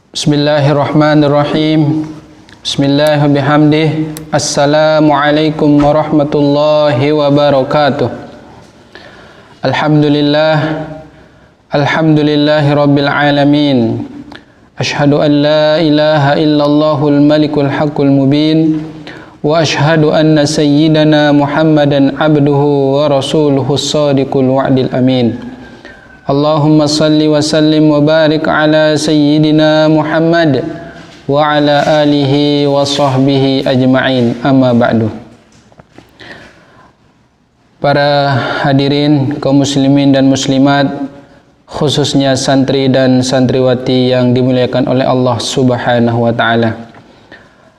Bismillahirrahmanirrahim. Bismillahirrahmanirrahim. Assalamualaikum warahmatullahi wabarakatuh. Alhamdulillahi rabbil alamin. Ashhadu an la ilaha illallahul malikul haqqul mubin. Wa ashhadu anna sayyidana Muhammadan abduhu wa rasuluhu shadiqul wa'dil amin. Allahumma salli wa sallim wa barik ala sayyidina Muhammad wa ala alihi wa sahbihi ajma'in, amma ba'du. Para hadirin kaum muslimin dan muslimat, khususnya santri dan santriwati yang dimuliakan oleh Allah Subhanahu wa taala.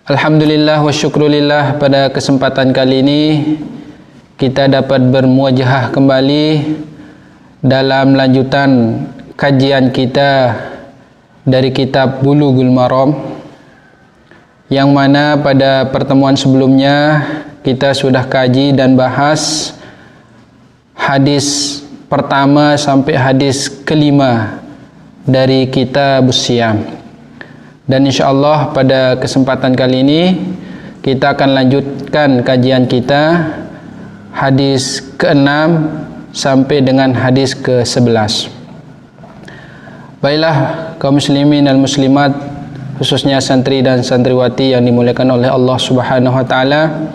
Alhamdulillah wa syukrulillah, pada kesempatan kali ini kita dapat bermuajahah kembali dalam lanjutan kajian kita dari kitab Bulughul Maram, yang mana pada pertemuan sebelumnya kita sudah kaji dan bahas hadis pertama sampai hadis kelima dari kitab Siyam. Dan insyaallah pada kesempatan kali ini kita akan lanjutkan kajian kita hadis ke-6 sampai dengan hadis ke-11. Baiklah kaum muslimin dan muslimat, khususnya santri dan santriwati yang dimuliakan oleh Allah Subhanahu wa taala,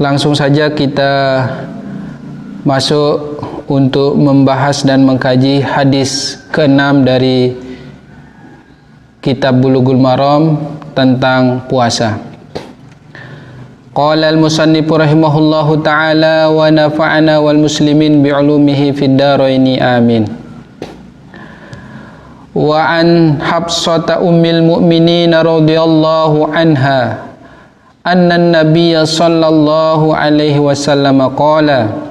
langsung saja kita masuk untuk membahas dan mengkaji hadis ke-6 dari kitab Bulughul Maram tentang puasa. Qala al-musannif rahimahullahu ta'ala wa nafa'ana wal muslimin bi'ulumihi fid dharaini amin. Wa an Hafsata ummil mu'minin radhiyallahu anha anna an-nabiyya sallallahu alaihi wasallam qala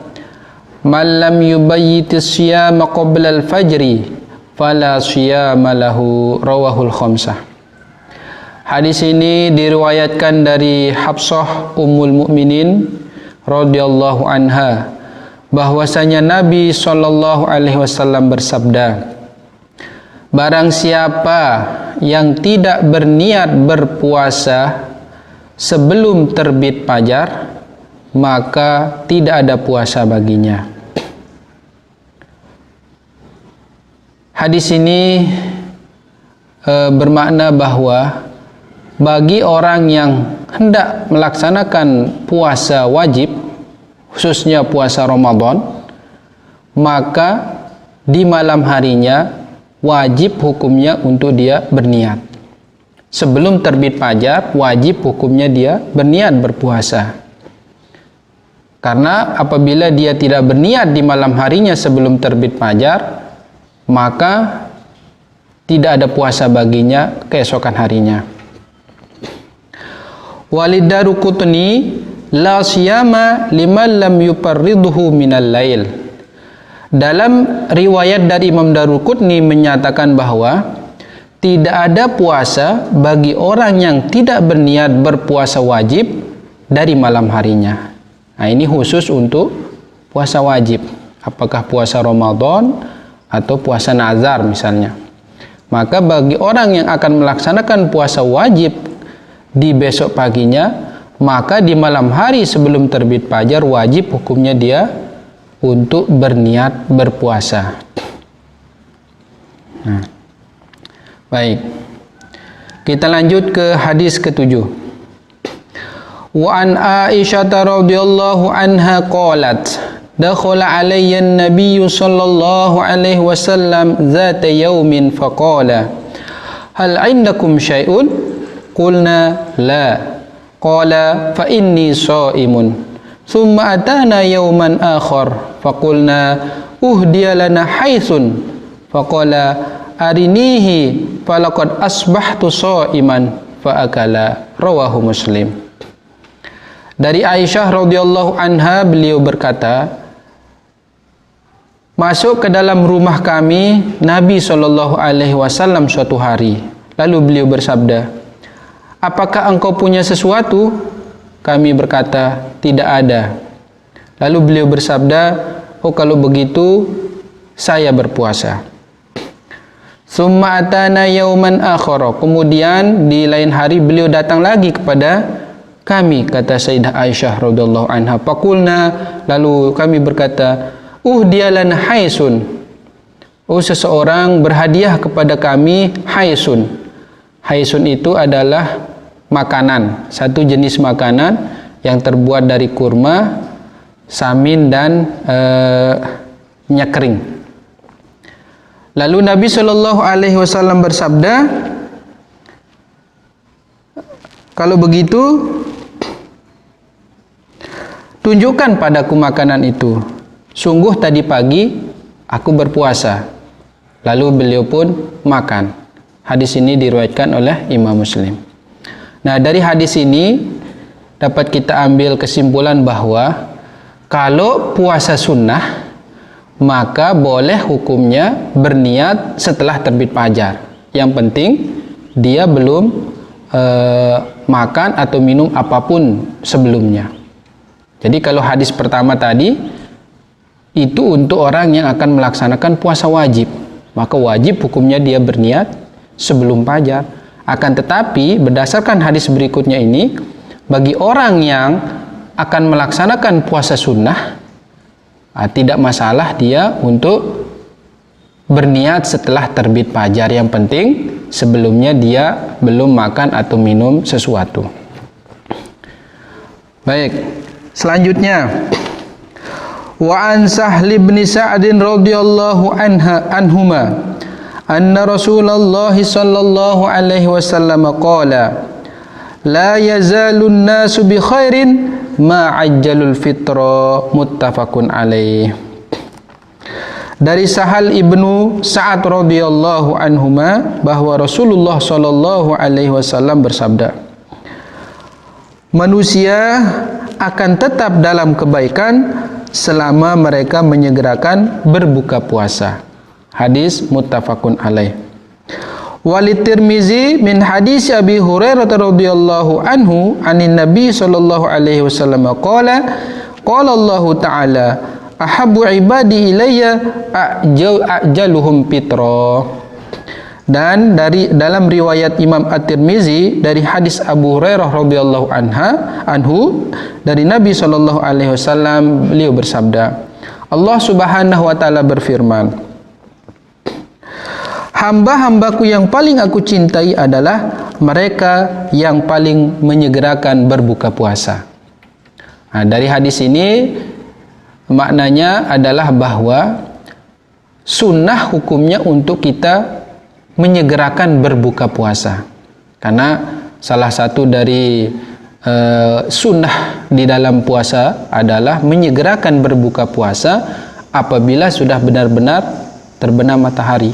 man lam yubayyitis siyama qabla al-fajri fala siyama lahu, rawahul khamsah. Hadis ini diriwayatkan dari Hafsah Ummul Mukminin radhiyallahu anha, bahwasanya Nabi sallallahu alaihi wasallam bersabda, barang siapa yang tidak berniat berpuasa sebelum terbit fajar, maka tidak ada puasa baginya. Hadis ini bermakna bahwa bagi orang yang hendak melaksanakan puasa wajib, khususnya puasa Ramadan, maka di malam harinya wajib hukumnya untuk dia berniat. Sebelum terbit fajar, wajib hukumnya dia berniat berpuasa. Karena apabila dia tidak berniat di malam harinya sebelum terbit fajar, maka tidak ada puasa baginya keesokan harinya. Walidaruqutni la siyama liman lam yuparridhu minal lail. Dalam riwayat dari Imam Daruqutni menyatakan bahwa tidak ada puasa bagi orang yang tidak berniat berpuasa wajib dari malam harinya. Nah, ini khusus untuk puasa wajib, apakah puasa Ramadan atau puasa nazar misalnya. Maka bagi orang yang akan melaksanakan puasa wajib di besok paginya, maka di malam hari sebelum terbit fajar wajib hukumnya dia untuk berniat berpuasa. Nah, baik, kita lanjut ke hadis ke-7. Wa an Aisyah radhiyallahu anha qalat dakhala alayya an-nabiy sallallahu alaihi wasallam zata yawmin faqala hal 'indakum syai'un? Qulna la. Qala fa inni shaimun. Thumma atana yawman akhar faqulna uhdiya lana haythun faqala arinihi falaqad asbahtu shaiman fa akala, rawahu Muslim. Dari Aisyah radhiyallahu anha, beliau berkata, masuk ke dalam rumah kami Nabi SAW suatu hari. Lalu beliau bersabda, apakah engkau punya sesuatu? Kami berkata, tidak ada. Lalu beliau bersabda, oh kalau begitu saya berpuasa. Summa atana yauman akhara. Kemudian di lain hari beliau datang lagi kepada kami, kata Sayyidah Aisyah radhiyallahu anha. Faqulna, lalu kami berkata, uhdiyalan haisun. Oh, seseorang berhadiah kepada kami haisun. Haisun itu adalah makanan, satu jenis makanan yang terbuat dari kurma, samin dan minyak kering. Lalu Nabi SAW bersabda, kalau begitu tunjukkan padaku makanan itu. Sungguh tadi pagi aku berpuasa. Lalu beliau pun makan. Hadis ini diriwayatkan oleh Imam Muslim. Nah, dari hadis ini dapat kita ambil kesimpulan bahwa kalau puasa sunnah maka boleh hukumnya berniat setelah terbit fajar. Yang penting dia belum makan atau minum apapun sebelumnya. Jadi kalau hadis pertama tadi itu untuk orang yang akan melaksanakan puasa wajib, maka wajib hukumnya dia berniat sebelum fajar. Akan tetapi berdasarkan hadis berikutnya ini, bagi orang yang akan melaksanakan puasa sunnah, tidak masalah dia untuk berniat setelah terbit fajar. Yang penting sebelumnya dia belum makan atau minum sesuatu. Baik, selanjutnya wa an Sahl bin Sa'd radhiyallahu anhuma anna Rasulullah sallallahu alaihi wasallam qala la yazalun nasu bi khairin ma ajjalul fitra, muttafaqun alaih. Dari Sahal ibnu Sa'ad radhiyallahu anhuma bahwa Rasulullah sallallahu alaihi wasallam bersabda, manusia akan tetap dalam kebaikan selama mereka menyegerakan berbuka puasa. Hadis muttafaqun alaih. Walit Tirmizi min hadis Abi Hurairah radhiyallahu anhu anin Nabi sallallahu alaihi wasallam qala Allah taala ahabbu ibadi ilayya ajaluhum fitra. Dan dalam riwayat Imam At-Tirmizi dari hadis Abu Hurairah radhiyallahu anhu dari Nabi sallallahu alaihi wasallam, beliau bersabda, Allah Subhanahu wa taala berfirman, hamba-hambaku yang paling aku cintai adalah mereka yang paling menyegerakan berbuka puasa. Nah, dari hadis ini maknanya adalah bahwa sunnah hukumnya untuk kita menyegerakan berbuka puasa. Karena salah satu dari sunnah di dalam puasa adalah menyegerakan berbuka puasa apabila sudah benar-benar terbenam matahari.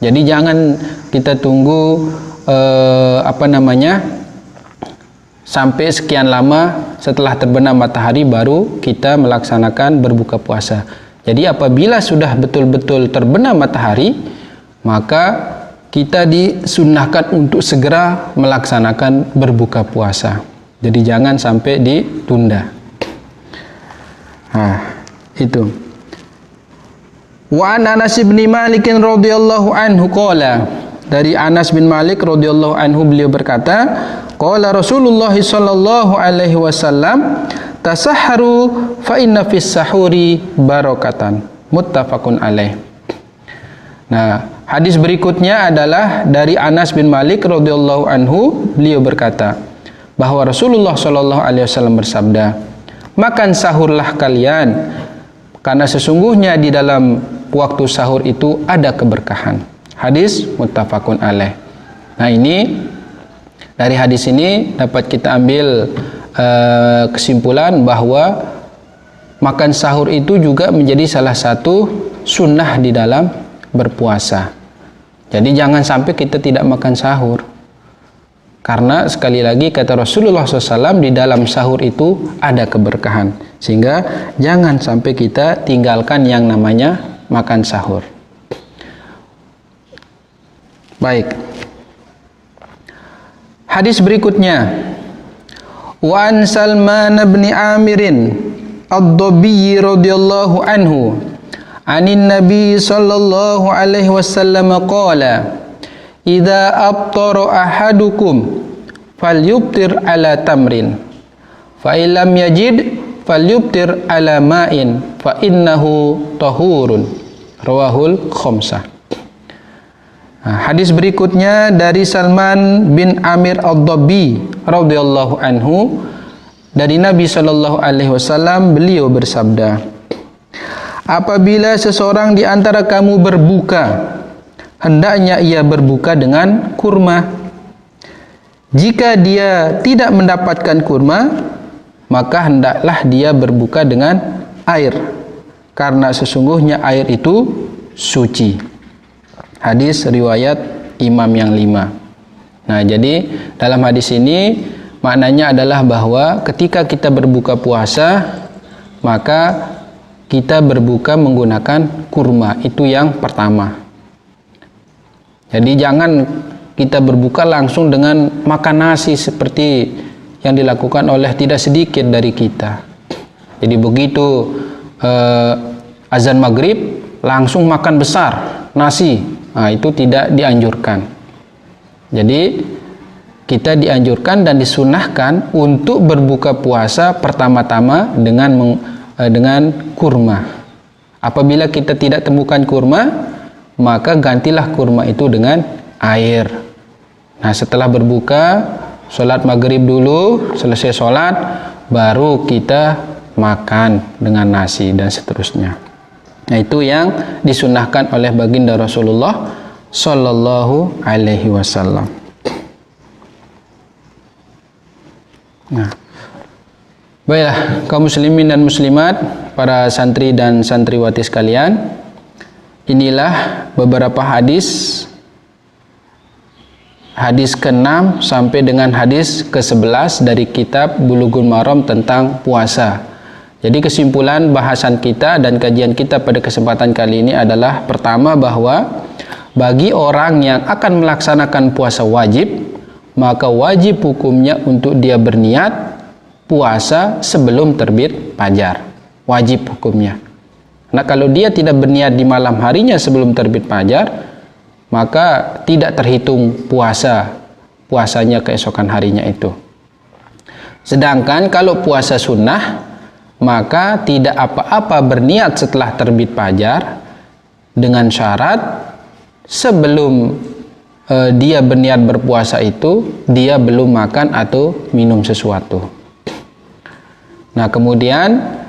Jadi jangan kita tunggu sampai sekian lama setelah terbenam matahari baru kita melaksanakan berbuka puasa. Jadi apabila sudah betul-betul terbenam matahari, maka kita disunnahkan untuk segera melaksanakan berbuka puasa. Jadi jangan sampai ditunda. Nah, itu. Wa an Anas bin Malik radhiyallahu anhu qala, dari Anas bin Malik radhiyallahu anhu beliau berkata, qala Rasulullah sallallahu alaihi wasallam tasahharu fa inna fis sahuri barakatan, muttafaqun alaih. Nah, hadis berikutnya adalah dari Anas bin Malik radhiyallahu anhu, beliau berkata bahwa Rasulullah sallallahu alaihi wasallam bersabda, makan sahurlah kalian karena sesungguhnya di dalam waktu sahur itu ada keberkahan. Hadis muttafaqun alaih. Nah, ini dari hadis ini dapat kita ambil kesimpulan bahwa makan sahur itu juga menjadi salah satu sunnah di dalam berpuasa. Jadi jangan sampai kita tidak makan sahur. Karena sekali lagi kata Rasulullah SAW, di dalam sahur itu ada keberkahan. Sehingga jangan sampai kita tinggalkan yang namanya makan sahur. Baik. Hadis berikutnya. Wa an Salman bin Amirin ad-Dabbi radhiyallahu anhu anin Nabi sallallahu alaihi wasallam qala idza aftara ahadukum falyuftir ala tamrin fa illam yajid falyuftir ala ma'in fa innahu tahurun rawahul khamsah. Hadis berikutnya dari Salman bin Amir ad-Dabbi radhiyallahu anhu dari Nabi sallallahu alaihi wasallam, beliau bersabda, apabila seseorang di antara kamu berbuka, hendaknya ia berbuka dengan kurma. Jika dia tidak mendapatkan kurma, maka hendaklah dia berbuka dengan air, karena sesungguhnya air itu suci. Hadis riwayat Imam yang 5. Nah, jadi dalam hadis ini maknanya adalah bahwa ketika kita berbuka puasa, maka kita berbuka menggunakan kurma. Itu yang pertama. Jadi jangan kita berbuka langsung dengan makan nasi seperti yang dilakukan oleh tidak sedikit dari kita. Jadi begitu azan maghrib langsung makan besar nasi. Nah, itu tidak dianjurkan. Jadi kita dianjurkan dan disunahkan untuk berbuka puasa pertama-tama dengan kurma. Apabila kita tidak temukan kurma, maka gantilah kurma itu dengan air. Nah, setelah berbuka, sholat maghrib dulu, selesai sholat, baru kita makan dengan nasi dan seterusnya. Nah, itu yang disunahkan oleh baginda Rasulullah Sallallahu Alaihi Wasallam. Nah, baiklah kaum muslimin dan muslimat, para santri dan santriwati sekalian, inilah beberapa hadis ke-6 sampai dengan hadis ke-11 dari kitab Bulughul Maram tentang puasa. Jadi kesimpulan bahasan kita dan kajian kita pada kesempatan kali ini adalah pertama, bahwa bagi orang yang akan melaksanakan puasa wajib, maka wajib hukumnya untuk dia berniat puasa sebelum terbit fajar. Wajib hukumnya. Nah, kalau dia tidak berniat di malam harinya sebelum terbit fajar, maka tidak terhitung puasanya keesokan harinya itu. Sedangkan kalau puasa sunnah, maka tidak apa-apa berniat setelah terbit fajar, dengan syarat sebelum dia berniat berpuasa itu dia belum makan atau minum sesuatu. Nah, kemudian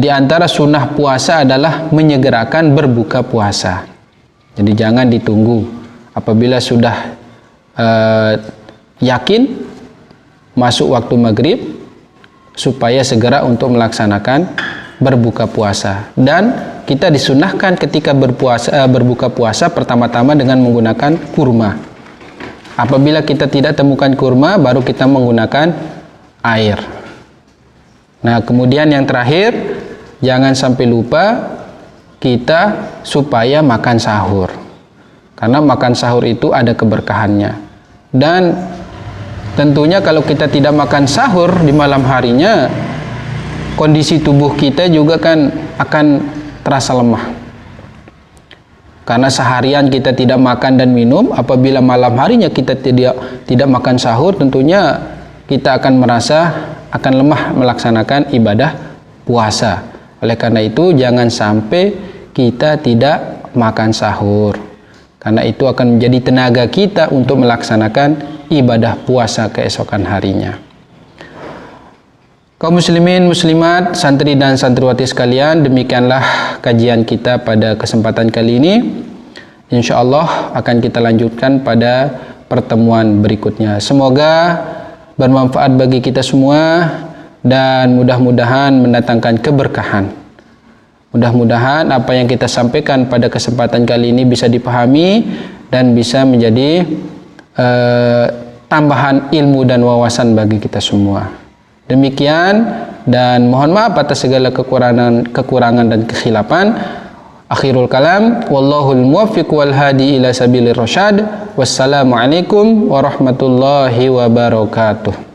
di antara sunnah puasa adalah menyegerakan berbuka puasa. Jadi jangan ditunggu. Apabila sudah yakin masuk waktu maghrib, supaya segera untuk melaksanakan berbuka puasa. Dan kita disunahkan ketika berbuka puasa pertama-tama dengan menggunakan kurma. Apabila kita tidak temukan kurma, baru kita menggunakan air. Nah, kemudian yang terakhir, jangan sampai lupa kita supaya makan sahur. Karena makan sahur itu ada keberkahannya. Dan tentunya kalau kita tidak makan sahur di malam harinya, kondisi tubuh kita juga kan akan terasa lemah. Karena seharian kita tidak makan dan minum, apabila malam harinya kita tidak makan sahur, tentunya kita akan merasa akan lemah melaksanakan ibadah puasa. Oleh karena itu, jangan sampai kita tidak makan sahur. Karena itu akan menjadi tenaga kita untuk melaksanakan ibadah puasa keesokan harinya. Kaum muslimin, muslimat, santri dan santriwati sekalian, demikianlah kajian kita pada kesempatan kali ini. InsyaAllah akan kita lanjutkan pada pertemuan berikutnya. Semoga bermanfaat bagi kita semua dan mudah-mudahan mendatangkan keberkahan. Mudah-mudahan apa yang kita sampaikan pada kesempatan kali ini bisa dipahami dan bisa menjadi tambahan ilmu dan wawasan bagi kita semua. Demikian, dan mohon maaf atas segala kekurangan dan kekhilafan. Akhirul kalam, wallahul muwaffiq wal hadi ila sabilir rasyad. Wassalamualaikum warahmatullahi wabarakatuh.